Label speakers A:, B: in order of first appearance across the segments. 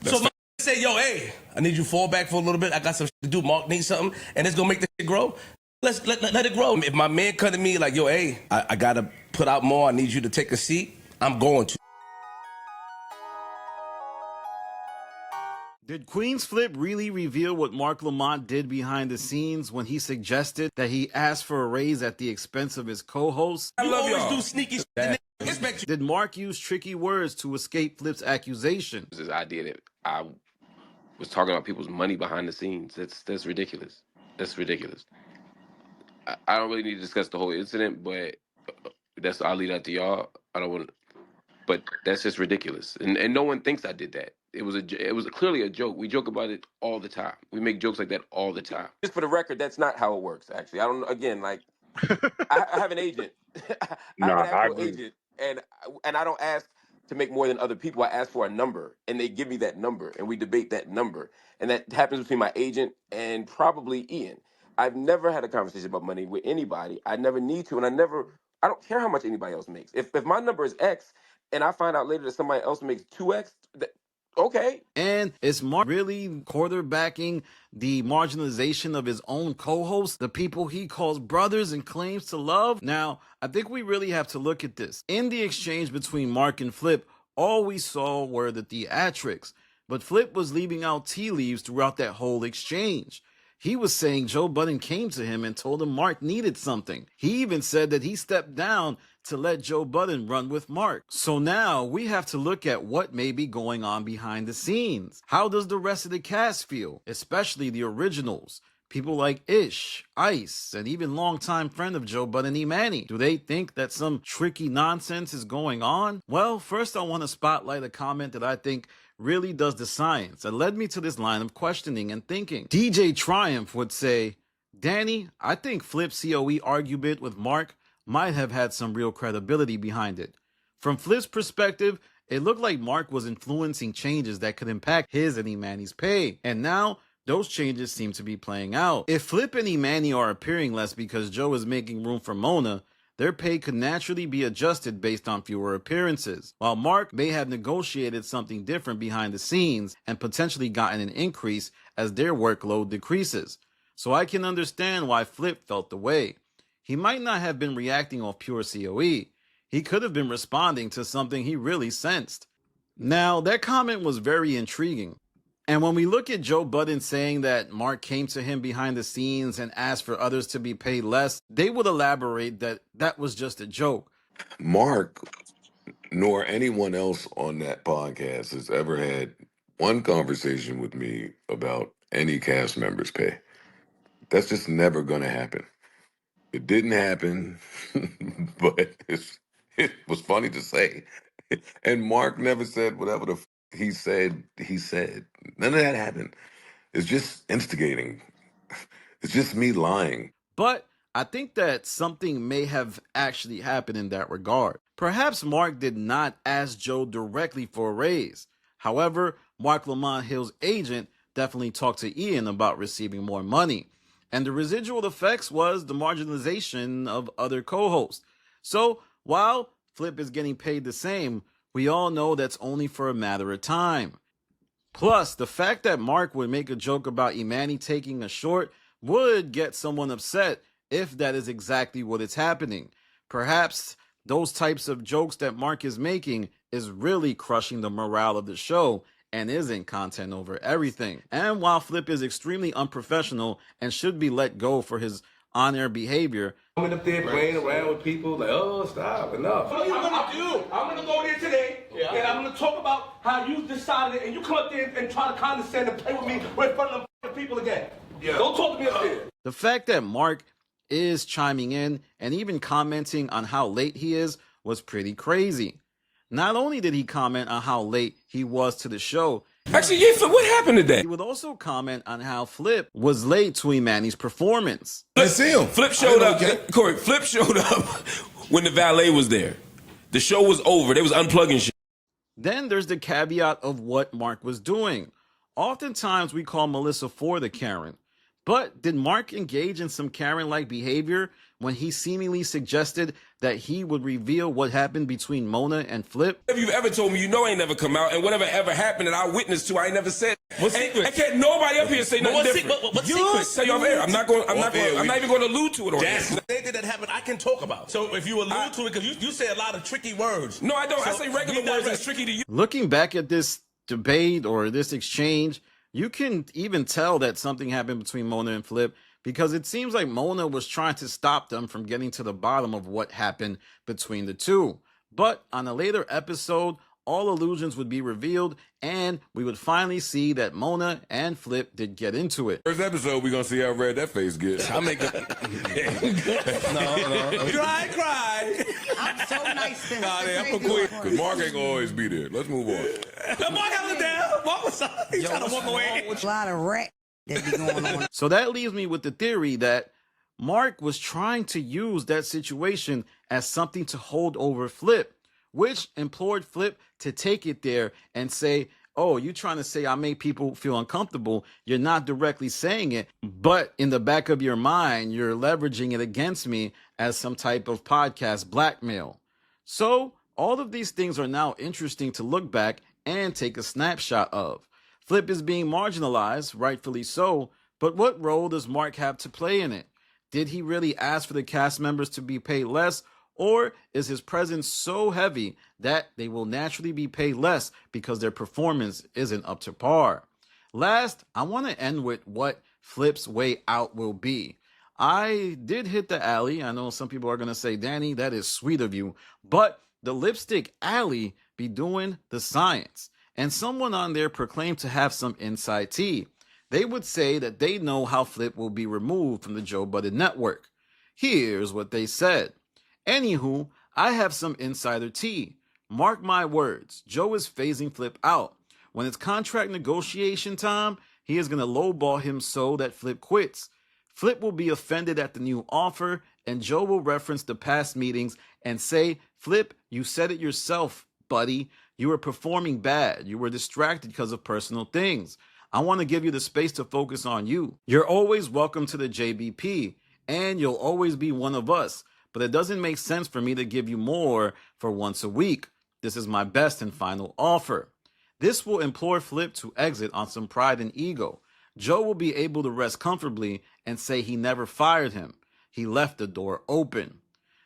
A: So if my say, yo, hey, I need you to fall back for a little bit. I got some shit to do. Mark needs something, and it's gonna make the shit grow. Let it grow. If my man come to me like, yo, hey, I gotta put out more. I need you to take a seat. I'm going to.
B: Did Queenzflip really reveal what Marc Lamont did behind the scenes when he suggested that he asked for a raise at the expense of his co-host?
A: I love always do sneaky shit.
B: Did Marc use tricky words to escape Flip's accusation?
C: This idea that I was talking about people's money behind the scenes, that's ridiculous. That's ridiculous. I don't really need to discuss the whole incident, but I'll leave that to y'all. I don't want to, but that's just ridiculous. And no one thinks I did that. It was clearly a joke. We joke about it all the time. We make jokes like that all the time. Just for the record, that's not how it works. Actually, I don't. Again, like I have an agent. I have an actual agent, and I don't ask to make more than other people. I ask for a number, and they give me that number, and we debate that number, and that happens between my agent and probably Ian. I've never had a conversation about money with anybody. I never need to, and I don't care how much anybody else makes. If my number is X, and I find out later that somebody else makes 2X, okay.
B: And is Marc really quarterbacking the marginalization of his own co-hosts, the people he calls brothers and claims to love? Now, I think we really have to look at this. In the exchange between Marc and Flip, all we saw were the theatrics, but Flip was leaving out tea leaves throughout that whole exchange. He was saying Joe Budden came to him and told him Marc needed something. He even said that he stepped down to let Joe Budden run with Marc. So now we have to look at what may be going on behind the scenes. How does the rest of the cast feel, especially the originals? People like Ish, Ice, and even longtime friend of Joe Budden, Imani. Do they think that some tricky nonsense is going on? Well, first I want to spotlight a comment that I think really does the science that led me to this line of questioning and thinking. DJ Triumph would say, Danny, I think Flip's COE argument with Marc might have had some real credibility behind it. From Flip's perspective, it looked like Marc was influencing changes that could impact his and Imani's pay. And now, those changes seem to be playing out. If Flip and Imani are appearing less because Joe is making room for Mona, their pay could naturally be adjusted based on fewer appearances, while Marc may have negotiated something different behind the scenes and potentially gotten an increase as their workload decreases. So I can understand why Flip felt the way. He might not have been reacting off pure COE. He could have been responding to something he really sensed. Now, that comment was very intriguing. And when we look at Joe Budden saying that Marc came to him behind the scenes and asked for others to be paid less, they would elaborate that that was just a joke.
D: Marc, nor anyone else on that podcast has ever had one conversation with me about any cast member's pay. That's just never going to happen. It didn't happen, but it was funny to say. And Marc never said whatever the he said. None of that happened. It's just instigating. It's just me lying.
B: But I think that something may have actually happened in that regard. Perhaps Marc did not ask Joe directly for a raise. However, Marc Lamont Hill's agent definitely talked to Ian about receiving more money. And the residual effects was the marginalization of other co-hosts. So while Flip is getting paid the same, we all know that's only for a matter of time. Plus, the fact that Marc would make a joke about Imani taking a short would get someone upset if that is exactly what is happening. Perhaps those types of jokes that Marc is making is really crushing the morale of the show and isn't content over everything. And while Flip is extremely unprofessional and should be let go for his on-air behavior,
A: Coming up there playing around with people like, oh, stop, enough. What are you gonna do? I'm gonna go there today, and I'm gonna talk about how you decided it, and you come up there and try to condescend and play with me right in front of the people again. Yeah. Don't talk to me up there.
B: the fact that Marc is chiming in and even commenting on how late he is was pretty crazy. Not only did he comment on how late he was to the show,
E: actually, yeah, Flip, what happened today?
B: he would also comment on how Flip was late to Imani's performance.
E: Let's see him. Flip showed up. Corey, Flip showed up when the valet was there. The show was over. They was unplugging shit.
B: Then there's the caveat of what Marc was doing. Oftentimes we call Melissa Ford a Karen. But did Marc engage in some Karen-like behavior when he seemingly suggested that he would reveal what happened between Mona and Flip?
E: If you've ever told me, you know I ain't never come out, and whatever ever happened that I witnessed to, I ain't never said. What secret? I can't nobody up here say nothing different.
F: What secret?
E: Tell you off air. I'm not even going to allude to it on
F: That's
E: air.
F: anything that happened I can talk about. So if you allude to it, because you say a lot of tricky words.
E: No, I don't.
F: So
E: I say regular words that's tricky to you.
B: Looking back at this debate or this exchange, you can even tell that something happened between Mona and Flip, because it seems like Mona was trying to stop them from getting to the bottom of what happened between the two. But on a later episode, all illusions would be revealed, and we would finally see that Mona and Flip did get into it.
D: First episode, we're going to see how red that face gets.
F: I'll make it. No. Cry.
G: I'm so nice to
D: I'm quick. Because Mark ain't going to always be there. Let's move on.
F: Mark held it down. Mark was sorry. Trying to walk away.
G: A lot of rat that be going on.
B: So that leaves me with the theory that Mark was trying to use that situation as something to hold over Flip, which implored Flip to take it there and say, oh, you trying to say I made people feel uncomfortable. You're not directly saying it, but in the back of your mind, you're leveraging it against me as some type of podcast blackmail. So all of these things are now interesting to look back and take a snapshot of. Flip is being marginalized, rightfully so, but what role does Mark have to play in it? Did he really ask for the cast members to be paid less, or is his presence so heavy that they will naturally be paid less because their performance isn't up to par? Last, I want to end with what Flip's way out will be. I did hit the alley. I know some people are going to say, Danny, that is sweet of you, but the lipstick alley be doing the science. And someone on there proclaimed to have some inside tea. They would say that they know how Flip will be removed from the Joe Budden network. Here's what they said. Anywho, I have some insider tea. Mark my words, Joe is phasing Flip out. When it's contract negotiation time, he is going to lowball him so that Flip quits. Flip will be offended at the new offer, and Joe will reference the past meetings and say, Flip, you said it yourself, buddy. You were performing bad. You were distracted because of personal things. I want to give you the space to focus on you. You're always welcome to the JBP, and you'll always be one of us. But it doesn't make sense for me to give you more for once a week. This is my best and final offer. This will implore Flip to exit on some pride and ego. Joe will be able to rest comfortably and say he never fired him. He left the door open.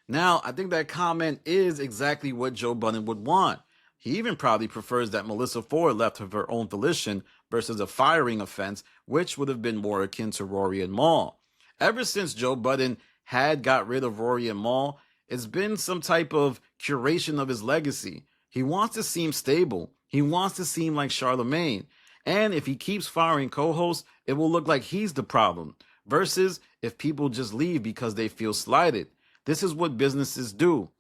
B: Now, I think that comment is exactly what Joe Budden would want. He even probably prefers that Melissa Ford left of her own volition versus a firing offense, which would have been more akin to Rory and Mal. Ever since Joe Budden had got rid of Rory and Mal, it's been some type of curation of his legacy. He wants to seem stable. He wants to seem like Charlemagne. And if he keeps firing co-hosts, it will look like he's the problem. Versus if people just leave because they feel slighted. This is what businesses do.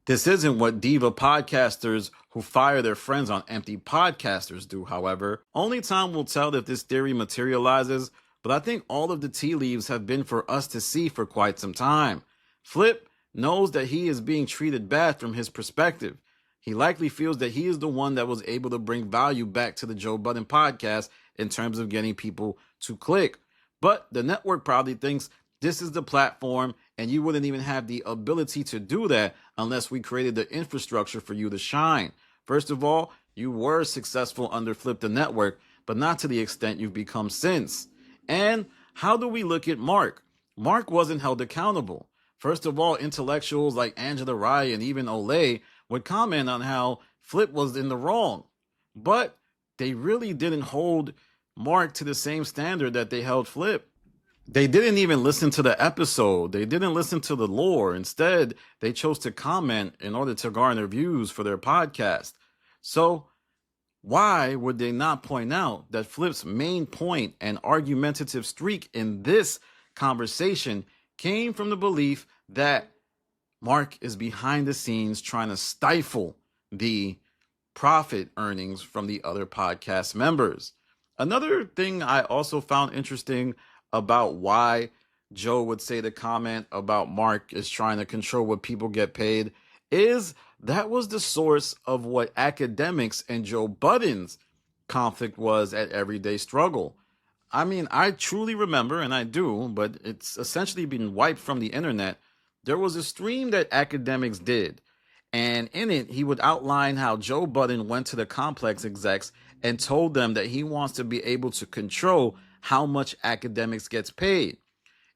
B: This isn't what diva podcasters who fire their friends on empty podcasters do, however. Only time will tell if this theory materializes, but I think all of the tea leaves have been for us to see for quite some time. Flip knows that he is being treated bad from his perspective. He likely feels that he is the one that was able to bring value back to the Joe Budden podcast in terms of getting people to click. But the network probably thinks this is the platform, and you wouldn't even have the ability to do that unless we created the infrastructure for you to shine. First of all, you were successful under Flip the Network, but not to the extent you've become since. And how do we look at Mark? Mark wasn't held accountable. First of all, intellectuals like Angela Rye and even Olay would comment on how Flip was in the wrong. But they really didn't hold Mark to the same standard that they held Flip. They didn't even listen to the episode. They didn't listen to the lore. Instead, they chose to comment in order to garner views for their podcast. So why would they not point out that Flip's main point and argumentative streak in this conversation came from the belief that Mark is behind the scenes trying to stifle the profit earnings from the other podcast members? Another thing I also found interesting about why Joe would say the comment about Mark is trying to control what people get paid is that was the source of what academics and Joe Budden's conflict was at Everyday Struggle. I mean, I truly remember, and I do, but it's essentially been wiped from the internet, There was a stream that Academics did, and in it, he would outline how Joe Budden went to the complex execs and told them that he wants to be able to control how much Academics gets paid.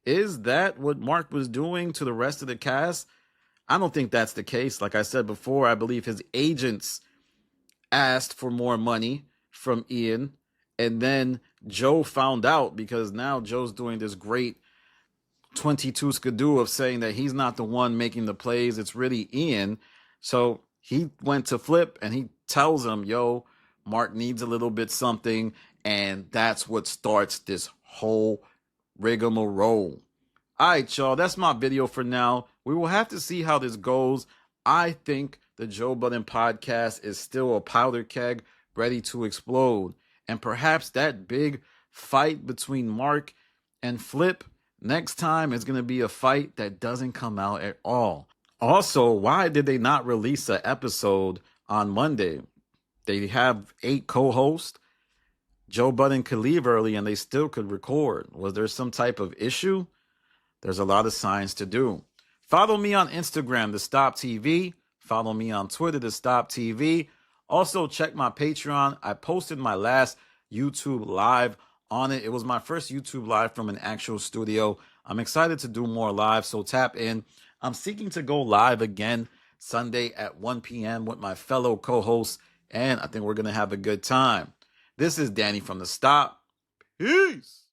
B: Is that what Marc was doing to the rest of the cast? I don't think that's the case. Like I said before, I believe his agents asked for more money from Ian, and then Joe found out, because now Joe's doing this great 22 skidoo of saying that he's not the one making the plays, it's really Ian. So he went to Flip and he tells him, yo, Marc needs a little bit something, and that's what starts this whole rigmarole. All right, y'all, that's my video for now. We will have to see how this goes. I think the Joe Budden podcast is still a powder keg ready to explode. And perhaps that big fight between Marc and Flip next time is going to be a fight that doesn't come out at all. Also, why did they not release an episode on Monday? They have 8 co-hosts. Joe Budden could leave early and they still could record. Was there some type of issue? There's a lot of signs to do. Follow me on Instagram, The Stop TV. Follow me on Twitter, The Stop TV. Also, check my Patreon. I posted my last YouTube live on it. It was my first YouTube live from an actual studio. I'm excited to do more live, so tap in. I'm seeking to go live again Sunday at 1 p.m. with my fellow co-hosts, and I think we're going to have a good time. This is Danny from The Stop. Peace.